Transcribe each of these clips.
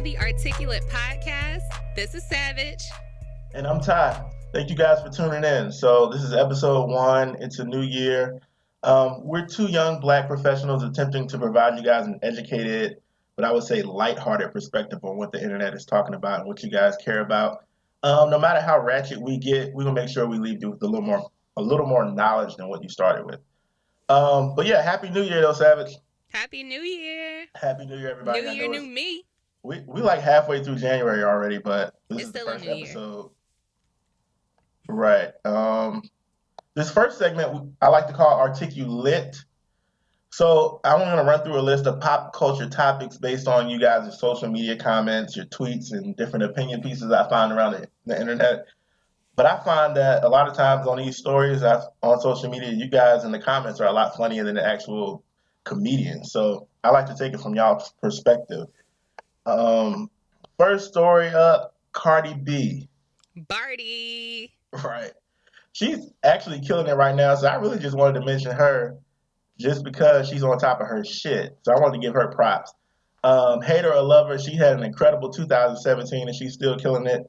the Articulate Podcast. This is Savage. And I'm Ty. Thank you guys for tuning in. So this is episode 1. It's a new year. We're two young black professionals attempting to provide you guys an educated, but I would say lighthearted perspective on what the internet is talking about and what you guys care about. No matter how ratchet we get, we will make sure we leave you with a little more knowledge than what you started with. But yeah, Happy New Year though, Savage. Happy New Year. Happy New Year, everybody. New Year, new me. We like halfway through January already, but this It's is the still a first new year. episode. Right. This first segment I like to call Articulate. So I'm going to run through a list of pop culture topics based on you guys' social media comments, your tweets, and different opinion pieces I find around the internet. But I find that a lot of times on these stories on social media, you guys in the comments are a lot funnier than the actual comedians. So I like to take it from y'all's perspective. First story up, Cardi B. Barty. Right. She's actually killing it right now. So I really just wanted to mention her just because she's on top of her shit. So I wanted to give her props. Hater or lover, she had an incredible 2017 and she's still killing it.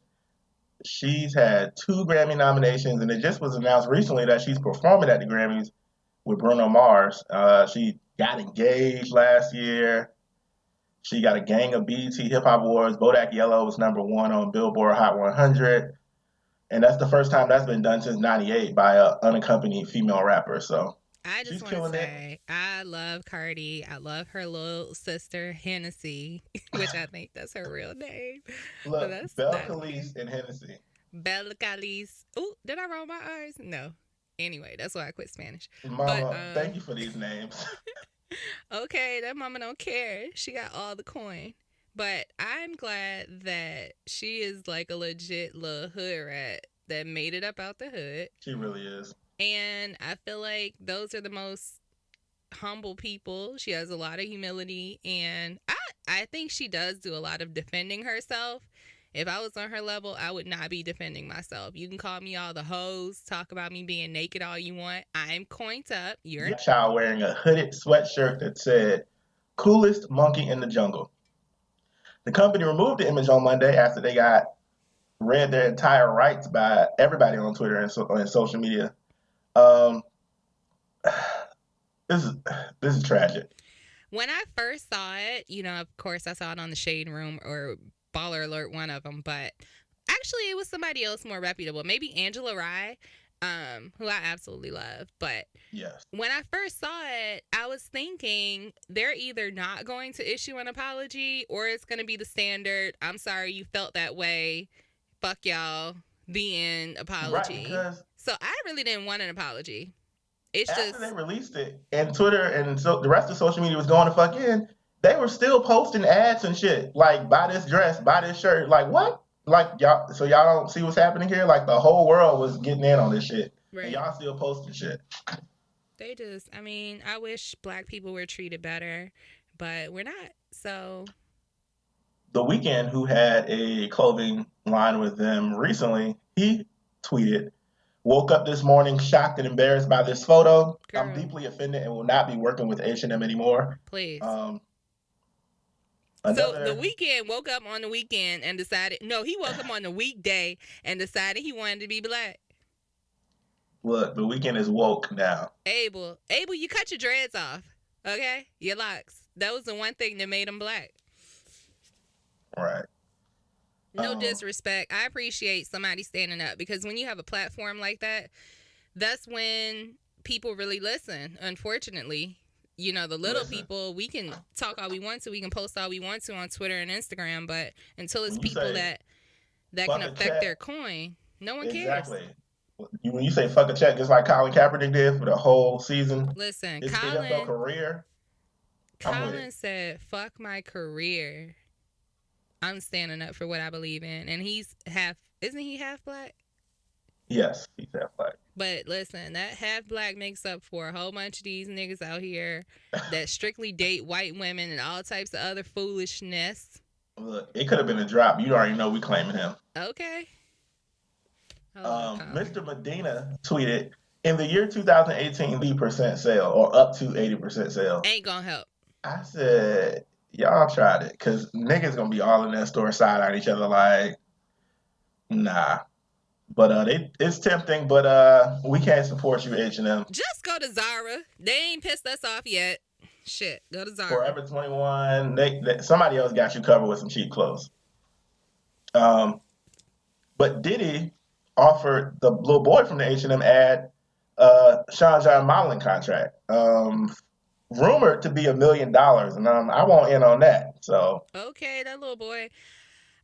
She's had 2 Grammy nominations and it just was announced recently that she's performing at the Grammys with Bruno Mars. She got engaged last year. She got a gang of BET Hip Hop Awards. Bodak Yellow was number 1 on Billboard Hot 100. And that's the first time that's been done since 98 by an unaccompanied female rapper. So I just want to say, I love Cardi. I love her little sister, Hennessy, which I think that's her real name. Look, Belle Khalees and Hennessy. Belle Khalees. Ooh, did I roll my eyes? No. Anyway, that's why I quit Spanish. Mama, thank you for these names. Okay, that mama don't care. She got all the coin. But I'm glad that she is like a legit little hood rat that made it up out the hood. She really is. And I feel like those are the most humble people. She has a lot of humility. And I think she does do a lot of defending herself. If I was on her level, I would not be defending myself. You can call me all the hoes, talk about me being naked all you want. I'm coined up. You're a child wearing a hooded sweatshirt that said, "Coolest monkey in the jungle." The company removed the image on Monday after they got read their entire rights by everybody on Twitter and social media. This is tragic. When I first saw it, of course, I saw it on the Shade Room or Baller Alert, one of them, but actually it was somebody else more reputable, maybe Angela Rye, who I absolutely love. But yes, when I first saw it, I was thinking they're either not going to issue an apology or it's going to be the standard, "I'm sorry you felt that way, fuck y'all, the end" apology. Right, so I really didn't want an apology. It's after just they released it and Twitter and so the rest of social media was going to fuck in, they were still posting ads and shit like, buy this dress, buy this shirt. Like, what? Like, y'all don't see what's happening here? Like, the whole world was getting in on this shit. Right. And y'all still posting shit. I wish black people were treated better, but we're not. So The Weeknd, who had a clothing line with them recently, he tweeted, "Woke up this morning shocked and embarrassed by this photo. Girl. I'm deeply offended and will not be working with H&M anymore." Please. So The Weeknd woke up on the weekend and decided, no, he woke up on the weekday and decided he wanted to be black. Look, The Weeknd is woke now. Abel, you cut your dreads off, okay? Your locks. That was the one thing that made him black. Right. No disrespect. I appreciate somebody standing up because when you have a platform like that, that's when people really listen, unfortunately. The little people, we can talk all we want to, we can post all we want to on Twitter and Instagram, but until it's people that can affect their coin, no one cares. Exactly. When you say fuck a check, just like Colin Kaepernick did for the whole season. Listen, his NFL career. Colin said, "Fuck my career. I'm standing up for what I believe in," and isn't he half black? Yes, he's half black. But listen, that half black makes up for a whole bunch of these niggas out here that strictly date white women and all types of other foolishness. Look, it could have been a drop. You already know we claiming him. Okay. Mr. Medina tweeted, "In the year 2018, 80% sale or up to 80% sale. Ain't gonna help." I said, y'all tried it, because niggas gonna be all in that store side on each other like, nah. But it's tempting, but we can't support you, H&M. Just go to Zara. They ain't pissed us off yet. Shit, go to Zara. Forever 21, somebody else got you covered with some cheap clothes. But Diddy offered the little boy from the H&M ad Sean John modeling contract. Rumored to be $1 million, and I won't in on that. So okay, that little boy.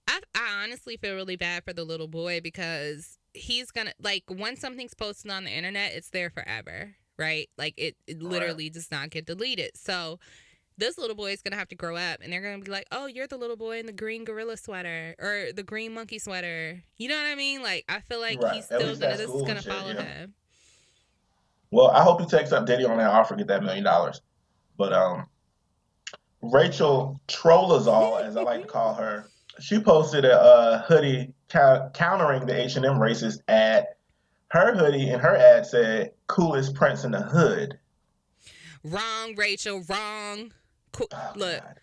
I honestly feel really bad for the little boy because he's gonna, like, once something's posted on the internet, it's there forever, right? Like it literally does not get deleted. So this little boy is gonna have to grow up, and they're gonna be like, "Oh, you're the little boy in the green gorilla sweater or the green monkey sweater." You know what I mean? Like, I feel like he's still gonna. This is gonna follow him. Well, I hope he takes up Diddy on that offer, get that $1 million. But Rachel Trollazol, as I like to call her, she posted a hoodie countering the H&M racist ad. Her hoodie in her ad said, "Coolest Prince in the Hood." Wrong, Rachel. Wrong. Look. God.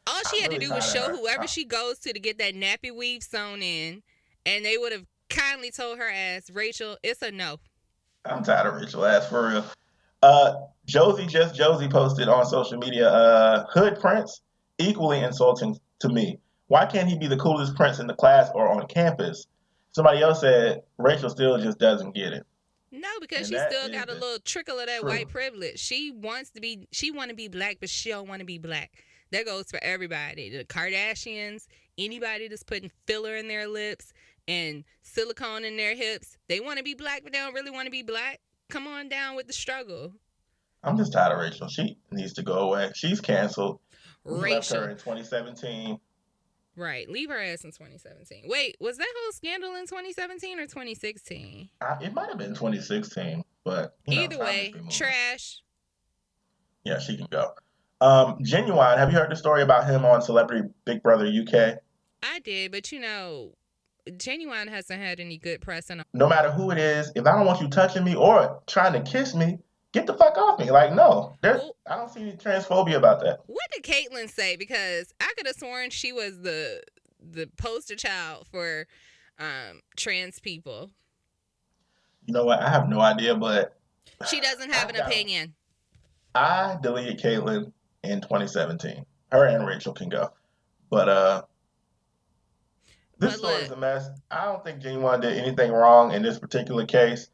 All she had to do was show whoever she goes to get that nappy weave sewn in, and they would have kindly told her ass, "Rachel, it's a no." I'm tired of Rachel ass, for real. Josie posted on social media, "Hood Prince, equally insulting to me. Why can't he be the coolest prince in the class or on campus?" Somebody else said, "Rachel still just doesn't get it." No, because she still got a little trickle of that white privilege. She want to be black, but she don't want to be black. That goes for everybody. The Kardashians, anybody that's putting filler in their lips and silicone in their hips, they want to be black, but they don't really want to be black. Come on down with the struggle. I'm just tired of Rachel. She needs to go away. She's canceled. We left her in 2017. Right. Leave her ass in 2017. Wait, was that whole scandal in 2017 or 2016? It might have been 2016, but either way, trash. Yeah, she can go. Genuine, have you heard the story about him on Celebrity Big Brother UK? I did, but Genuine hasn't had any good press. No matter who it is, if I don't want you touching me or trying to kiss me, get the fuck off me. Like, no, I don't see any transphobia about that. What did Caitlyn say? Because I could have sworn she was the poster child for trans people. You know what? I have no idea, but she doesn't have an opinion. I deleted Caitlyn in 2017. Her and Rachel can go. But this story is a mess. I don't think Genuine did anything wrong in this particular case.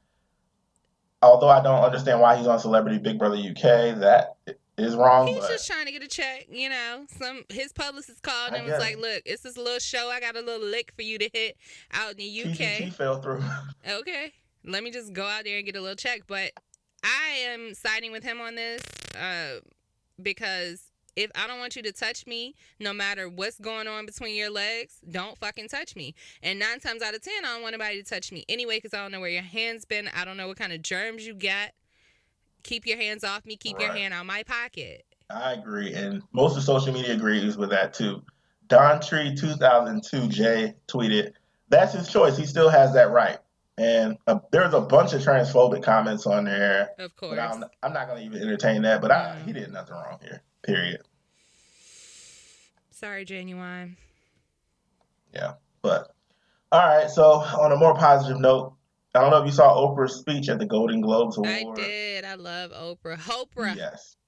Although I don't understand why he's on Celebrity Big Brother UK, that is wrong. He's just trying to get a check, you know. His publicist called and was like, "Look, it's this little show. I got a little lick for you to hit out in the UK." TCT fell through. Okay, let me just go out there and get a little check. But I am siding with him on this because if I don't want you to touch me, no matter what's going on between your legs, don't fucking touch me. And 9 times out of 10, I don't want anybody to touch me anyway because I don't know where your hand's been. I don't know what kind of germs you got. Keep your hands off me. Keep your hand out my pocket. I agree. And most of social media agrees with that, too. Don Tree 2002J tweeted, "That's his choice. He still has that right." And there's a bunch of transphobic comments on there. Of course. But I'm not going to even entertain that. But he did nothing wrong here. Period. Sorry, Genuine. Yeah. But, all right. So, on a more positive note, I don't know if you saw Oprah's speech at the Golden Globes Award. I did. I love Oprah. Oprah. Yes.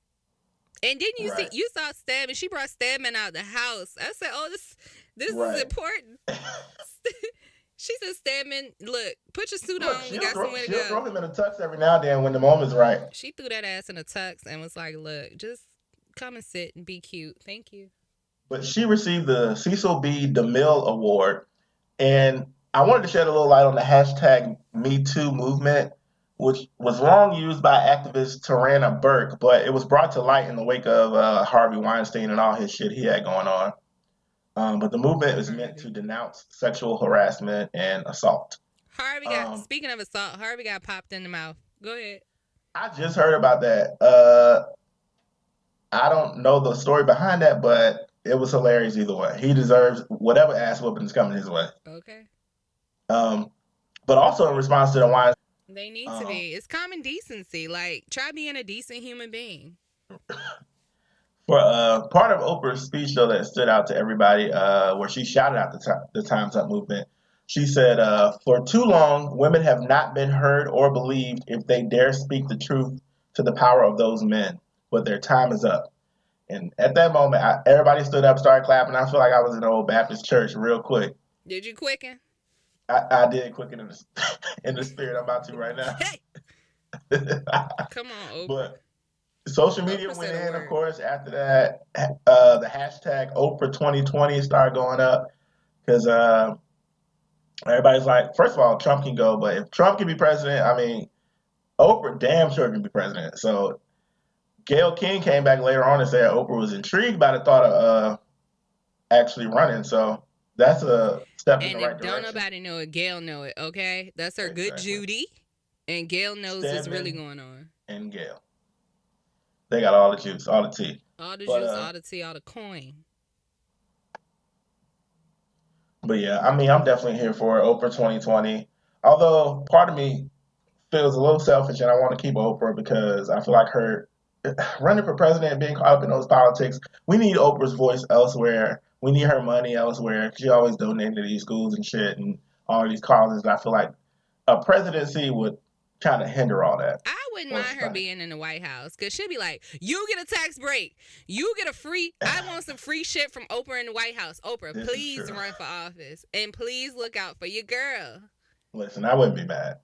And didn't you see? You saw Stedman. She brought Stedman out the house. I said, "Oh, this is important." She said, "Stedman, look, put your suit on. We got somewhere to go." She'll throw him in a tux every now and then when the moment's right. She threw that ass in a tux and was like, "Look, just come and sit and be cute. Thank you." But she received the Cecil B. DeMille Award, and I wanted to shed a little light on the hashtag #MeToo movement, which was long used by activist Tarana Burke, but it was brought to light in the wake of Harvey Weinstein and all his shit he had going on. But the movement is meant to denounce sexual harassment and assault. Harvey got, speaking of assault, Harvey got popped in the mouth. Go ahead. I just heard about that. I don't know the story behind that, but it was hilarious either way. He deserves whatever ass whooping is coming his way. Okay. But also in response to the Weinstein, they need to be. It's common decency. Like, try being a decent human being. For part of Oprah's speech, though, that stood out to everybody, where she shouted out the Time's Up movement, she said, "For too long, women have not been heard or believed if they dare speak the truth to the power of those men. But their time is up." And at that moment, everybody stood up, started clapping. I feel like I was in an old Baptist church real quick. Did you quicken? I did quicken in the, in the spirit. I'm about to right now. Hey, come on, Oprah. But social media Oprah went said a in, of word. course. After that, the hashtag Oprah 2020 started going up because everybody's like, first of all, Trump can go, but if Trump can be president, I mean, Oprah damn sure can be president. So Gayle King came back later on and said Oprah was intrigued by the thought of actually running. So that's a step in the And right if don't direction. nobody know it, Gail know it. Okay, that's her good Exactly. Judy, and Gail knows what's really Stedman going on. and Gayle. They got all the juice, all the tea. All the But juice, all the tea, all the coin. but yeah, I mean, I'm definitely here for it. Oprah 2020. Although part of me feels a little selfish, and I want to keep Oprah because I feel like her running for president, being caught up in those politics. We need Oprah's voice elsewhere. We need her money elsewhere. She always donating to these schools and shit and all these causes. I feel like a presidency would kind of hinder all that. I wouldn't Or mind her stunning. being in the White House because she'd be like, "You get a tax break. You get a free. I want some free shit from Oprah in the White House. Oprah, This is please true. run for office and please look out for your girl." Listen, I wouldn't be mad.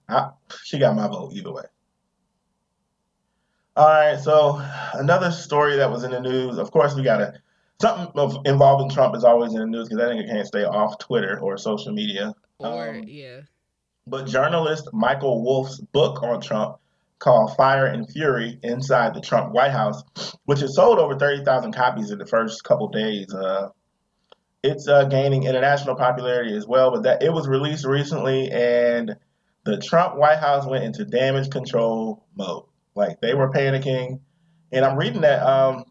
She got my vote either way. All right, so another story that was in the news. Of course, we got to something involving Trump is always in the news because I think it can't stay off Twitter or social media. Or yeah, But journalist Michael Wolff's book on Trump called Fire and Fury Inside the Trump White House, which has sold over 30,000 copies in the first couple days. It's gaining international popularity as well, but that it was released recently and the Trump White House went into damage control mode. Like they were panicking. And I'm reading that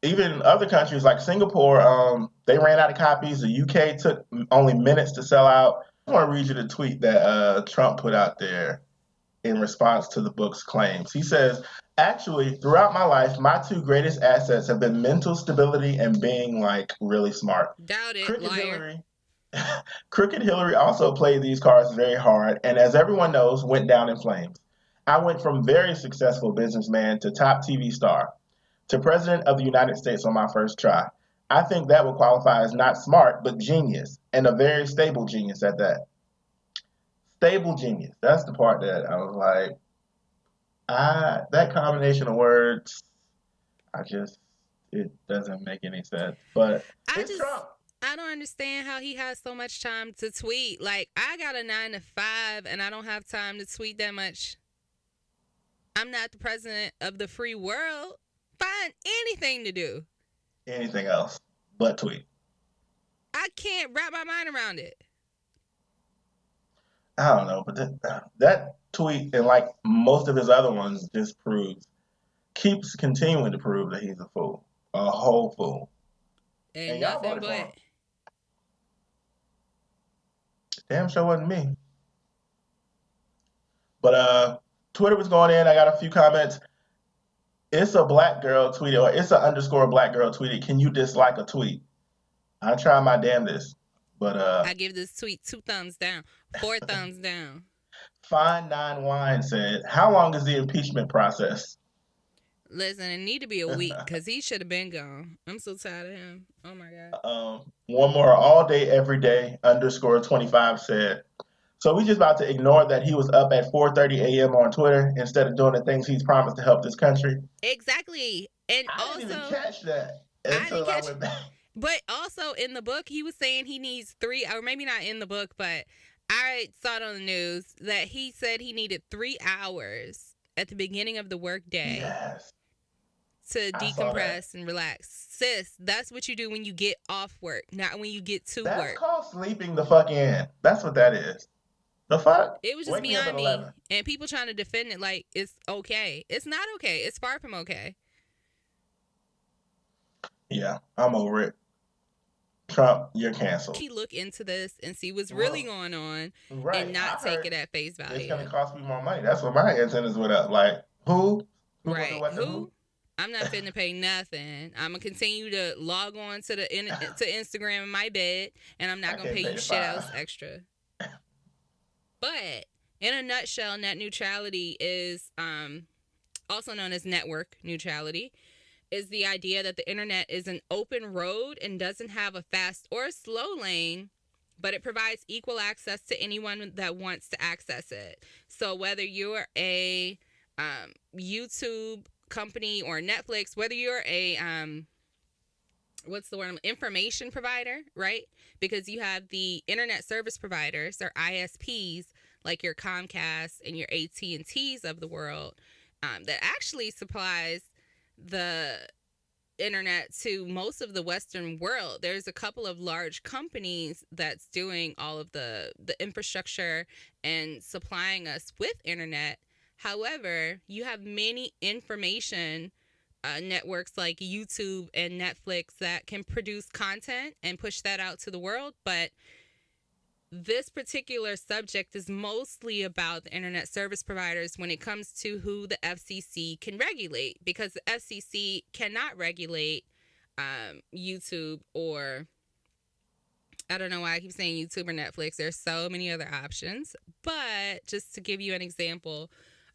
even other countries like Singapore, they ran out of copies. The UK took only minutes to sell out. I want to read you the tweet that Trump put out there in response to the book's claims. He says, "Actually, throughout my life, my two greatest assets have been mental stability and being like really smart. doubt it, Crooked liar. Hillary, Crooked Hillary also played these cards very hard, and as everyone knows, went down in flames. I went from very successful businessman to top TV star to president of the United States on my first try. I think that would qualify as not smart, but genius, and a very stable genius at that. Stable genius. That's the part that I was like, that combination of words, it doesn't make any sense. But it's Trump. I don't understand how he has so much time to tweet. Like, I got a 9 to 5 and I don't have time to tweet that much. I'm not the president of the free world. Find anything to do. Anything else but tweet. I can't wrap my mind around it. I don't know, but that tweet and like most of his other ones just keeps continuing to prove that he's a fool, a whole fool. And y'all nothing voted for him. but. Damn sure wasn't me. But Twitter was going in. I got a few comments. It's a black girl tweeted, or it's a underscore black girl tweeted. Can you dislike a tweet? I try my damnedest, but I give this tweet 2 thumbs down, 4 thumbs down. Fine Nine Wine said, "How long is the impeachment process?" Listen, it need to be a week because he should have been gone. I'm so tired of him. Oh my god. One more all day every day underscore 25 said, "So we just about to ignore that he was up at 4:30 a.m. on Twitter instead of doing the things he's promised to help this country." Exactly. And I also, didn't even catch that I until didn't I catch went back. But also in the book, he was saying he needs 3, or maybe not in the book, but I saw it on the news that he said he needed 3 hours at the beginning of the workday Yes. to I saw that. decompress and relax. Sis, that's what you do when you get off work, not when you get to That's work. called sleeping the fuck in. That's what that is. The fuck? It was just Wake me up beyond at me. 11. And people trying to defend it like it's okay. It's not okay. It's far from okay. Yeah, I'm over it. Trump, you're canceled. He look into this and see what's really going on, Right. and not take it at face value. It's gonna cost me more money. That's what my antennas went up. Like, who? Right. Who? I'm not finna pay nothing. I'm gonna continue to log on to to Instagram in my bed, and I'm not gonna pay you shit else extra. But in a nutshell, net neutrality is also known as network neutrality. Is the idea that the internet is an open road and doesn't have a fast or slow lane, but it provides equal access to anyone that wants to access it. So whether you're a YouTube company or Netflix, whether you're a what's the word, information provider, right? Because you have the internet service providers or ISPs like your Comcast and your AT&Ts of the world, that actually supplies the internet to most of the Western world. There's a couple of large companies that's doing all of the infrastructure and supplying us with internet. However, you have many information networks like YouTube and Netflix that can produce content and push that out to the world. But this particular subject is mostly about the internet service providers when it comes to who the FCC can regulate, because the FCC cannot regulate YouTube, or I don't know why I keep saying YouTube or Netflix. There's so many other options. But just to give you an example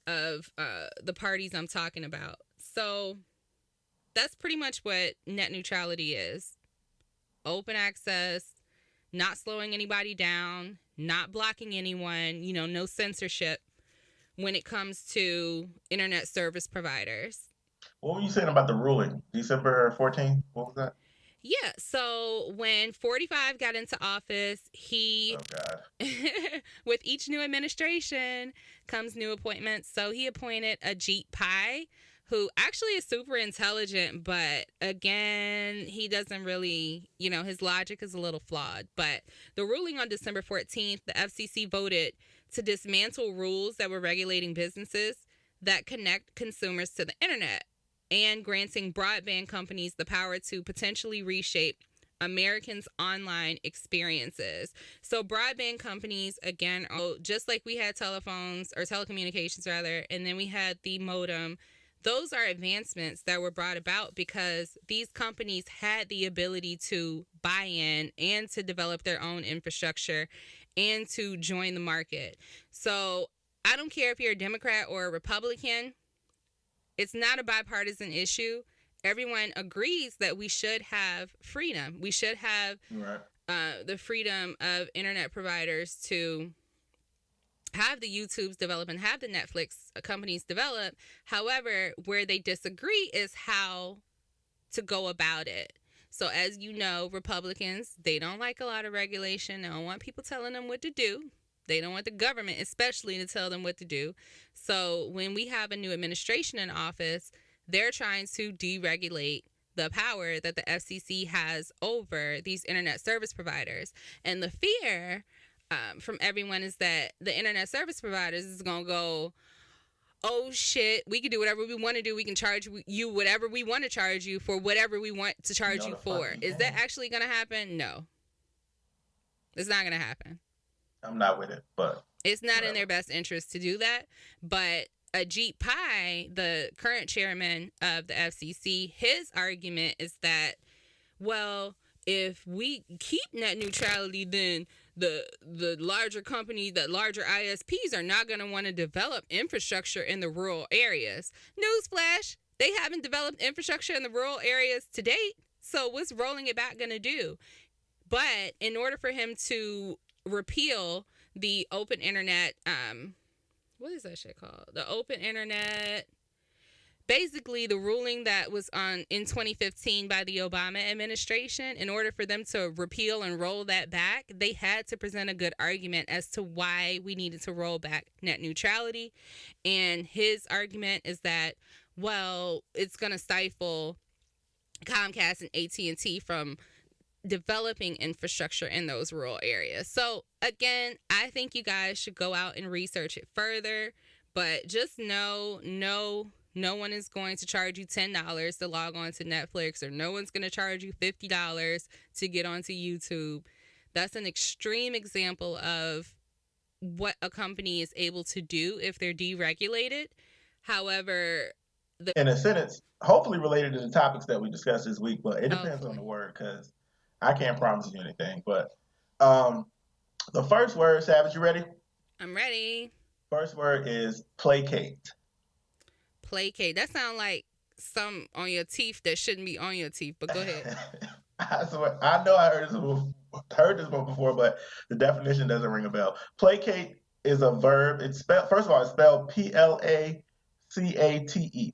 of the parties I'm talking about. So that's pretty much what net neutrality is. Open access, not slowing anybody down, not blocking anyone, no censorship when it comes to internet service providers. What were you saying about the ruling? December 14th? What was that? Yeah, so when 45 got into office, he, with each new administration comes new appointments. So he appointed Ajit Pai, who actually is super intelligent, but again, he doesn't really, his logic is a little flawed. But the ruling on December 14th, the FCC voted to dismantle rules that were regulating businesses that connect consumers to the internet and granting broadband companies the power to potentially reshape Americans' online experiences. So broadband companies, again, just like we had telephones, or telecommunications rather, and then we had the modem. Those are advancements that were brought about because these companies had the ability to buy in and to develop their own infrastructure and to join the market. So I don't care if you're a Democrat or a Republican. It's not a bipartisan issue. Everyone agrees that we should have freedom. We should have the freedom of internet providers to have the YouTubes develop and have the Netflix companies develop. However, where they disagree is how to go about it. So as you know, Republicans, they don't like a lot of regulation. They don't want people telling them what to do. They don't want the government especially to tell them what to do. So when we have a new administration in office, they're trying to deregulate the power that the FCC has over these internet service providers. And the fear from everyone is that the internet service providers is going to go, oh shit, we can do whatever we want to do. We can charge you whatever we want to charge you for whatever we want to charge you for. Is that actually going to happen? No. It's not going to happen. I'm not with it, but it's not in their best interest to do that. But Ajit Pai, the current chairman of the FCC, his argument is that, well, if we keep net neutrality, then the larger companies, the larger ISPs are not going to want to develop infrastructure in the rural areas. Newsflash, they haven't developed infrastructure in the rural areas to date. So what's rolling it back going to do? But in order for him to repeal the open internet, what is that shit called? The open internet, basically the ruling that was on in 2015 by the Obama administration, in order for them to repeal and roll that back, they had to present a good argument as to why we needed to roll back net neutrality. And his argument is that, well, it's going to stifle Comcast and AT&T from developing infrastructure in those rural areas. So again, I think you guys should go out and research it further, but just know, no one is going to charge you $10 to log on to Netflix, or no one's going to charge you $50 to get onto YouTube. That's an extreme example of what a company is able to do if they're deregulated. However, in a sentence, hopefully related to the topics that we discussed this week, but it depends on hopefully. the word because I can't promise you anything. But um, the first word, Savage, you ready? I'm ready. First word is placate. Placate. That sounds like some on your teeth that shouldn't be on your teeth, but go ahead. I swear, I know I heard this one before, but the definition doesn't ring a bell. Placate is a verb. It's spelled, first of all, it's spelled Placate.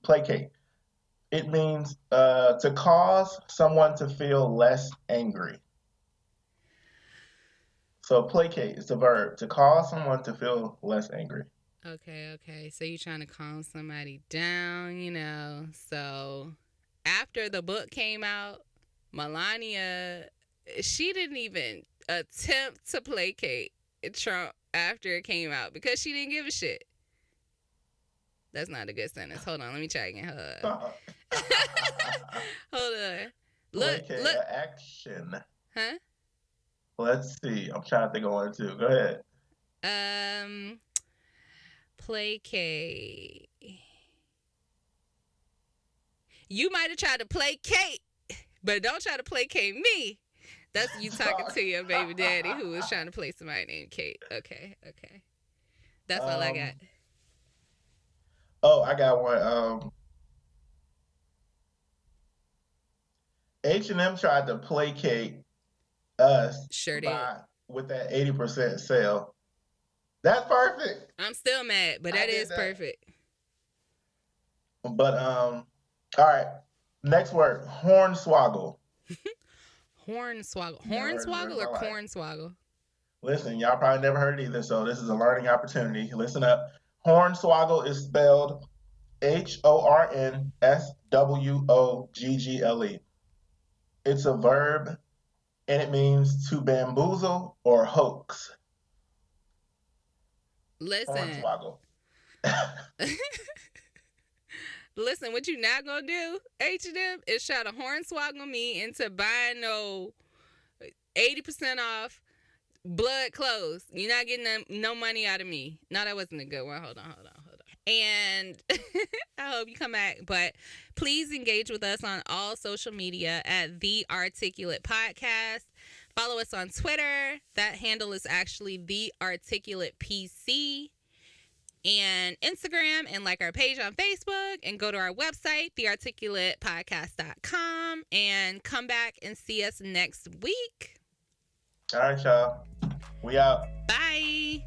Placate. It means to cause someone to feel less angry. So placate is a verb to cause someone to feel less angry. Okay. So you're trying to calm somebody down, you know. So after the book came out, Melania, she didn't even attempt to placate Trump after it came out because she didn't give a shit. That's not a good sentence. Hold on, let me try again. Hold on. Look. Action. Huh? Let's see. I'm trying to think of one too. Go ahead. Placate. You might have tried to placate, but don't try to placate me. That's you talking to your baby daddy who was trying to play somebody named Kate. Okay. That's all I got. Oh, I got one. H&M tried to placate us Sure did. with that 80% sale. That's perfect. I'm still mad, but that is perfect. But all right. Next word, hornswoggle. Hornswoggle. Hornswoggle or cornswoggle? Listen, y'all probably never heard it either, so this is a learning opportunity. Listen up. Hornswoggle is spelled Hornswoggle. It's a verb, and it means to bamboozle or hoax. Listen. Hornswoggle. Listen, what you not gonna do, H&M, is try to hornswoggle me into buying no 80% off blood clothes. You're not getting no money out of me. No, that wasn't a good one. Hold on. And I hope you come back. But please engage with us on all social media at The Articulate Podcast. Follow us on Twitter. That handle is actually The Articulate PC. And Instagram, and like our page on Facebook, and go to our website, thearticulatepodcast.com, and come back and see us next week. All right, y'all. We out. Bye.